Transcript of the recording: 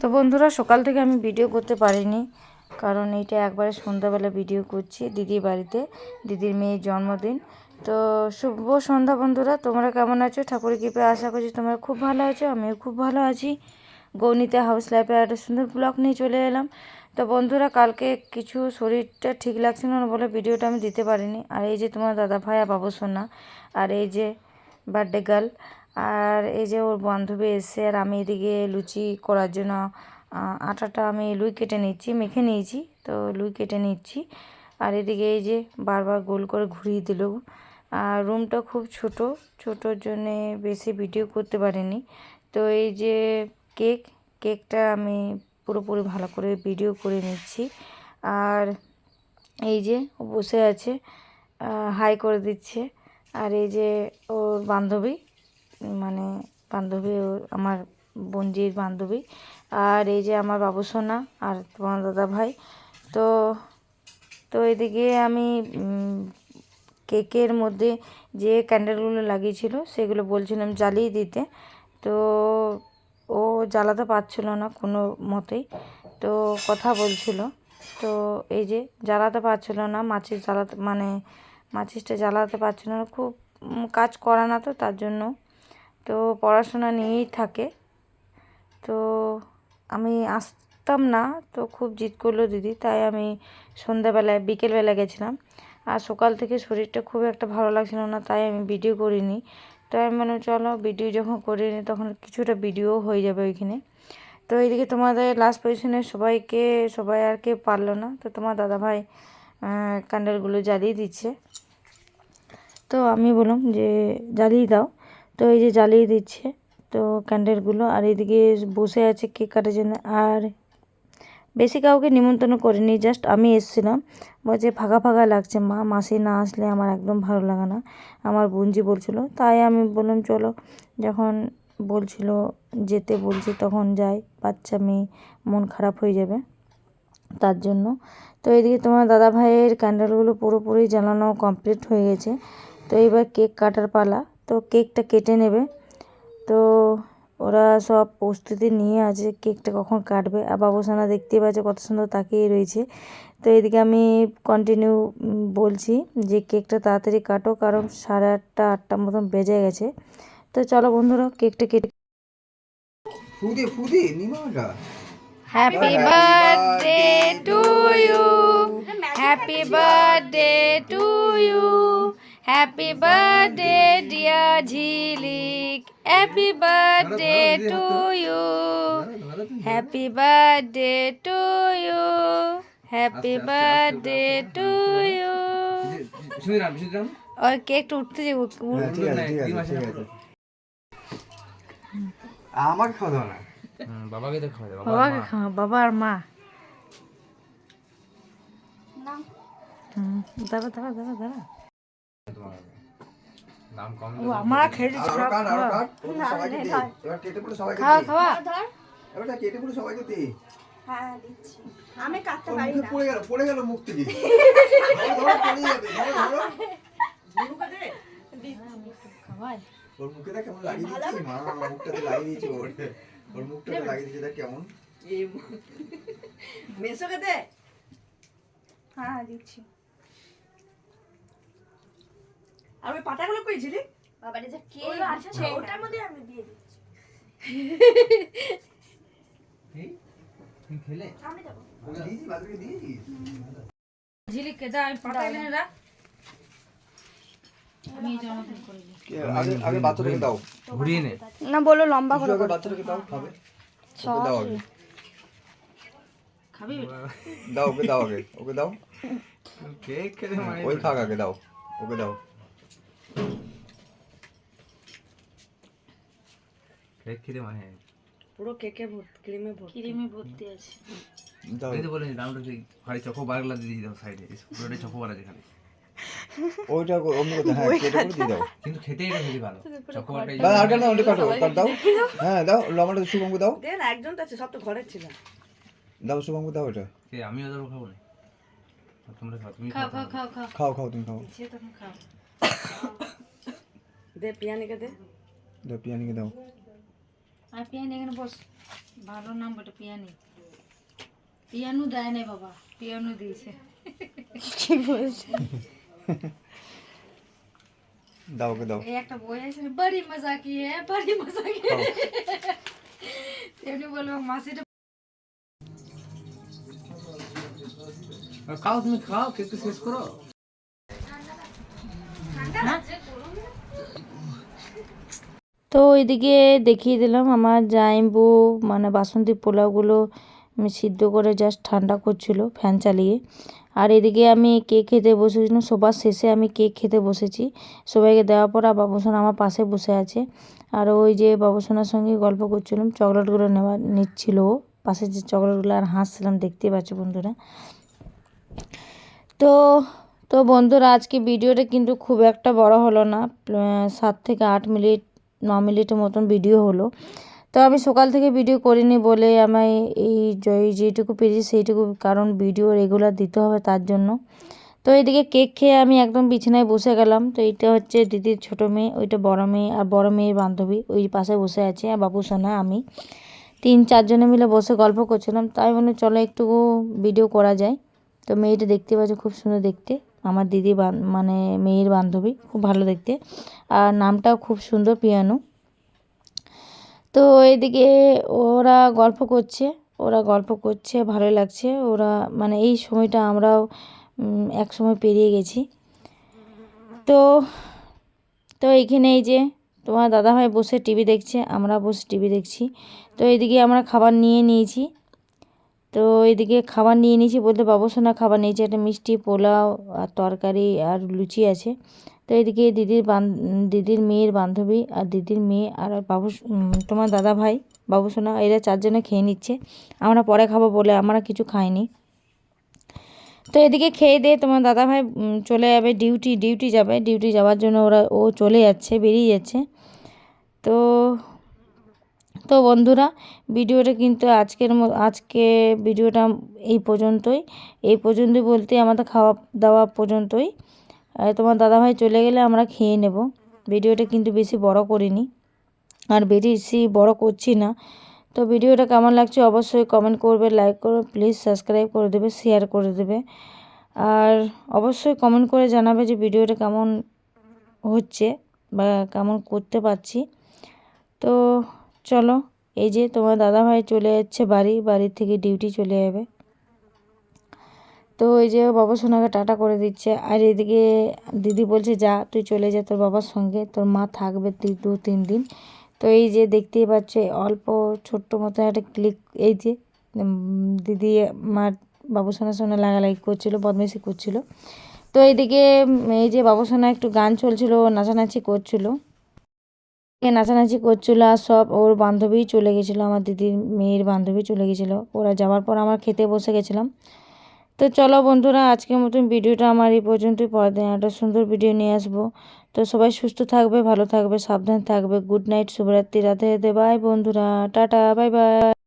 তো বন্ধুরা, সকাল থেকে আমি ভিডিও করতে পারিনি, কারণ এইটা একবারে সন্ধ্যাবেলা ভিডিও করছি দিদির বাড়িতে। দিদির মেয়ের জন্মদিন। তো শুভ সন্ধ্যা বন্ধুরা, তোমরা কেমন আছো? ঠাকুরের কৃপায় আশা করছি তোমরা খুব ভালো আছো, আমিও খুব ভালো আছি। গৌনীতে হাউস লাইফে একটা সুন্দর ব্লগ নিয়ে চলে এলাম। তো বন্ধুরা, কালকে কিছু শরীরটা ঠিক লাগছিল না বলে ভিডিওটা আমি দিতে পারিনি। আর এই যে তোমার দাদা ভাই আর বাবু সোনা, আর এই যে বার্থডে গার্ল, আর এই যে ওর বান্ধবী এসে, আর আমি এদিকে লুচি করার জন্য আটাটা আমি লুই কেটে নিচ্ছি, মেখে নিয়েছি, তো লুই কেটে নিচ্ছি। আর এদিকে এই যে বারবার গোল করে ঘুরিয়ে দিল। আর রুমটা খুব ছোটোর জন্যে বেশি ভিডিও করতে পারিনি। তো এই যে কেকটা আমি পুরোপুরি ভালো করে ভিডিও করে নিচ্ছি। আর এই যে ও বসে আছে, হাই করে দিচ্ছে। আর এই যে ওর বান্ধবী, মানে বান্ধবী আমার বোনজির বান্ধবী। আর এই যে আমার বাবু সোনা আর তোমার দাদা ভাই। তো তো এদিকে আমি কেকের মধ্যে যে ক্যান্ডেলগুলো লাগিয়েছিল সেগুলো বলছিলাম জ্বালিয়ে দিতে। তো ও জ্বালাতে পারছিল না কোনো মতেই, তো কথা বলছিল। তো এই যে জ্বালাতে পারছিল না, মাচিসটা জ্বালাতে পারছিল না, খুব কাজ করা না তো তার জন্য। তো পড়াশোনা নিয়েই থাকে। তো আমি আসতাম না, তো খুব জিদ করলো দিদি, তাই আমি সন্ধ্যাবেলায় বিকেলবেলা গেছিলাম। আর সকাল থেকে শরীরটা খুব একটা ভালো লাগছিল না, তাই আমি ভিডিও করিনি। তো আমি মানে চলো ভিডিও যখন করিনি তখন কিছুটা ভিডিও হয়ে যাবে ওইখানে। তো এইদিকে তোমাদের লাস্ট পজিশনে সবাই আর কেউ পারলো না, তো তোমার দাদাভাই ক্যান্ডেলগুলো জ্বালিয়ে দিচ্ছে। তো আমি বললাম যে জ্বালিয়ে দাও, তো এই যে জ্বালিয়ে দিচ্ছে তো ক্যান্ডেলগুলো। আর এদিকে বসে আছে কেক কাটার জন্য। আর বেশি কাউকে নিমন্ত্রণ করিনি, জাস্ট আমি এসেছিলাম। বলছে ফাঁকা ফাঁকা লাগছে মা, মাসি না আসলে আমার একদম ভালো লাগে না, আমার বোনজি বলছিল। তাই আমি বললাম চলো, যখন বলছিল যেতে বলছি তখন যাই, বাচ্চা মেয়ে মন খারাপ হয়ে যাবে তার জন্য। তো এদিকে তোমার দাদা ভাইয়ের ক্যান্ডেলগুলো পুরোপুরি জ্বালানো কমপ্লিট হয়ে গেছে। তো এবার কেক কাটার পালা, তো কেকটা কেটে নেবে। তো ওরা সব প্রস্তুতি নিয়ে আছে, কেকটা কখন কাটবে। আর বাবুসানা দেখতেই পাচ্ছে কত সুন্দর তাকিয়ে রয়েছে। তো এদিকে আমি কন্টিনিউ বলছি যে কেকটা তাড়াতাড়ি কাটো, কারণ 8:30 8টার মতন বেজে গেছে। তো চলো বন্ধুরা, কেকটা কেটে happy birthday to you, happy birthday to you, happy birthday dear Jhilik, happy birthday to you, happy birthday to you, happy birthday to you. ওই কেকটা উঠতে যাবো, আমাকে খাওয়া দাও না, বাবাকে তো খাওয়া যাবে, বাবাকে খাওয়া, বাবা আর মা। দাঁড়া দাঁড়া দাঁড়া দাঁড়া, নাম কম ও আমার খেয়ে দিচ্ছে। আরো কাট, সবাইকে দে, এবার কেটে পুরো সবাইকে খাওয়া দে, খাওয়া। এবার কেটে পুরো সবাইকে দে। হ্যাঁ দিচ্ছি, আমি কাটতে ওর পারি মুখে না। পড়ে গেল মুখ থেকে, ধরো পড়ে যাবে, ধরো খাওয়াই ওর মুখে দেখ কেমন লাগিয়ে দিয়েছি, মা মুখটাতে লাগিয়ে দিয়েছি, ওর মুখটাতে লাগিয়ে দিয়েছি, দেখ কেমন। মেসোকে দে। হ্যাঁ দিচ্ছি। আর ওই পাতাগুলো কই ঝিলি? বাবারে যে কে আছে ওটার মধ্যে আমি দিয়ে দিচ্ছি। তুই খেলে আমি দেব। ওকে দিয়েছি, বাদুকে দিয়েছি। ঝিলিককে দাও, আমি পাতা এনে রাখ। আমি জন্মদিন করে দিই। আগে বাচ্চাটাকে দাও, ঘুরিয়ে নে। না বলো লম্বা করে আগে বাচ্চাটাকে দাও, খাবে ওকে দাও আগে, খাবি? দাও ওকে দাও আগে, ওকে দাও, কেক খেতে মানে ওই খাক আগে, দাও ওকে দাও। কেক খেতে মানে পুরো কেকে ভর্তি, ক্রিমে ভর্তি আছে। দাও এই তো বলে নামটা সেই ভারী চকোবারগুলো দিয়ে দাও সাইডে, পুরোটা চকোবার আছে খালি, ওইটা অন্য কথা, হ্যাঁ কেটে করে দিয়ে দাও। কিন্তু খেতে এটা খুবই ভালো চকোবারটাই। দাও আর কেন ওটা কাটো, কাট দাও, হ্যাঁ দাও লম্বাটা শুভঙ্গ দাও, দেন একজন তো আছে, সব তো ঘরে ছিল। দাও শুভঙ্গ দাও এটা, কে আমি ওদের খাবো না, তোমরা খাও, তুমি খাও খাও খাও খাও খাও, খাও খাও তুমি খাও, সে তখন খাও। দে পিয়ানিকে দে। দাও পিয়ানিকে দাও, আর পিয়ানি এখানে বস, ভালো নাম বটে পিয়ানি। পিয়ানো দেয় নাই বাবা, পিয়ানো দিয়েছে। কি বলছে? দাও ওকে দাও। এই একটা বই আছে, বড়ি মজা কি है, বড়ি মজা কি है। এমনি বলবো মাসিটা। খাও, তুমি খাও, কেক শেষ করো। তো ওইদিকে দেখিয়ে দিলাম আমার জাইম্বু মানে বাসন্তী পোলাওগুলো সিদ্ধ করে জাস্ট ঠান্ডা করছিল ফ্যান চালিয়ে। আর এদিকে আমি কেক খেতে বসেছিলাম, সবার শেষে আমি কেক খেতে বসেছি। সবাইকে দেওয়ার পর আর বাবুসোনা আমার পাশে বসে আছে। আর ওই যে বাবুসোনার সঙ্গে গল্প করছিলাম, চকলেটগুলো নিচ্ছিল ও পাশে যে চকলেটগুলো, আর হাসছিলাম, দেখতেই পাচ্ছ বন্ধুরা। তো তো বন্ধুরা আজকে ভিডিওটা কিন্তু খুব একটা বড় হলো না, 7 থেকে 8 মিনিট 9 মিনিটের মতন ভিডিও হলো। তো আমি সকাল থেকে ভিডিও করিনি বলে আমি যেটুকু পেরেছি সেইটুকু, কারণ ভিডিও রেগুলার দিতে হবে তার জন্য। তো এইদিকে কেক খেয়ে আমি একদম বিছানায় বসে গেলাম। তো এইটা হচ্ছে দিদির ছোট মেয়ে, ওইটা বড় মেয়ে, আর বড় মেয়ের বান্ধবী ওই পাশে বসে আছে, আর বাবুসোনা আমি 3-4 জনে মিলে বসে গল্প করছিলাম। তাই মনে চলো একটু ভিডিও করা যায়। তো মেয়েটা দেখতে পাচ্ছ খুব সুন্দর দেখতে, আমার দিদি মানে মেয়ের বান্ধবী, খুব ভালো দেখতে, আর নামটাও খুব সুন্দর, পিয়ানো। তো এদিকে ওরা গল্প করছে ভালোই লাগছে। ওরা মানে এই সময়টা আমরাও এক সময় পেরিয়ে গেছি। তো তো এইখানে এই যে তোমার দাদাভাই বসে টিভি দেখছে, আমরা বসে টিভি দেখছি। তো এইদিকে আমরা খাবার নিয়ে নিয়েছি। তো এইদিকে খাবার নিয়ে নিয়েছি বলতে বাবুসোনা খাবার নিয়েছে, একটা মিষ্টি, পোলাও আর তরকারি আর লুচি আছে। তো এইদিকে দিদির মেয়ের বান্ধবী আর দিদির মেয়ে আর তোমার দাদা ভাই বাবুসোনা এরা 4 জনে খেয়ে নিচ্ছে। আমরা পরে খাবো বলে আমরা কিছু খাইনি। তো এদিকে খেয়ে দিয়ে তোমার দাদা ভাই চলে যাবে ডিউটি যাবে, ডিউটি যাওয়ার জন্য ও চলে যাচ্ছে, বেরিয়ে যাচ্ছে। তো তো বন্ধুরা ভিডিওটা কিন্তু আজকে ভিডিওটা এই পর্যন্তই বলতে আমাদের খাওয়া দাওয়া পর্যন্তই। তোমার দাদাভাই চলে গেলে আমরা খেয়ে নেব। ভিডিওটা কিন্তু বেশি বড় করিনি আর বেশি বড় করছি না। তো ভিডিওটা কেমন লাগছে অবশ্যই কমেন্ট করবে, লাইক করবে, প্লিজ সাবস্ক্রাইব করে দেবে, শেয়ার করে দেবে। আর অবশ্যই কমেন্ট করে জানাবে যে ভিডিওটা কেমন হচ্ছে বা কেমন করতে পারছি। তো চলো, এই যে তোমার দাদাভাই চলে যাচ্ছে বাড়ি থেকে ডিউটি চলে যাবে। তো এই যে বাবুসোনাকে টাটা করে দিচ্ছে। আর এদিকে দিদি বলছে যা তুই চলে যা তোর বাবার সঙ্গে, তোর মা থাকবে 2-3 দিন। তো এই যে দেখতেই পাচ্ছে অল্প ছোট্ট মতো একটা ক্লিক, এই যে দিদি মার বাবুসোনার সঙ্গে লাগালাগি করছিল, বদমাইশি করছিল। তো এইদিকে এই যে বাবুসোনা একটু গান চলছিল, নাচানাচি করছিল আর সব ওর বান্ধবী চলে গেছিলো, আমার দিদির মেয়ের বান্ধবী চলে গেছিলো। ওরা যাওয়ার পর আমরা খেতে বসে গেছিলাম। তো চলো বন্ধুরা আজকের মতন ভিডিওটা আমার এই পর্যন্তই, পরের দিন একটা সুন্দর ভিডিও নিয়ে আসবো। তো সবাই সুস্থ থাকবে, ভালো থাকবে, সাবধান থাকবে। গুড নাইট, শুভরাত্রি, রাধে রাধে, বাই বন্ধুরা, টাটা, বাই বাই।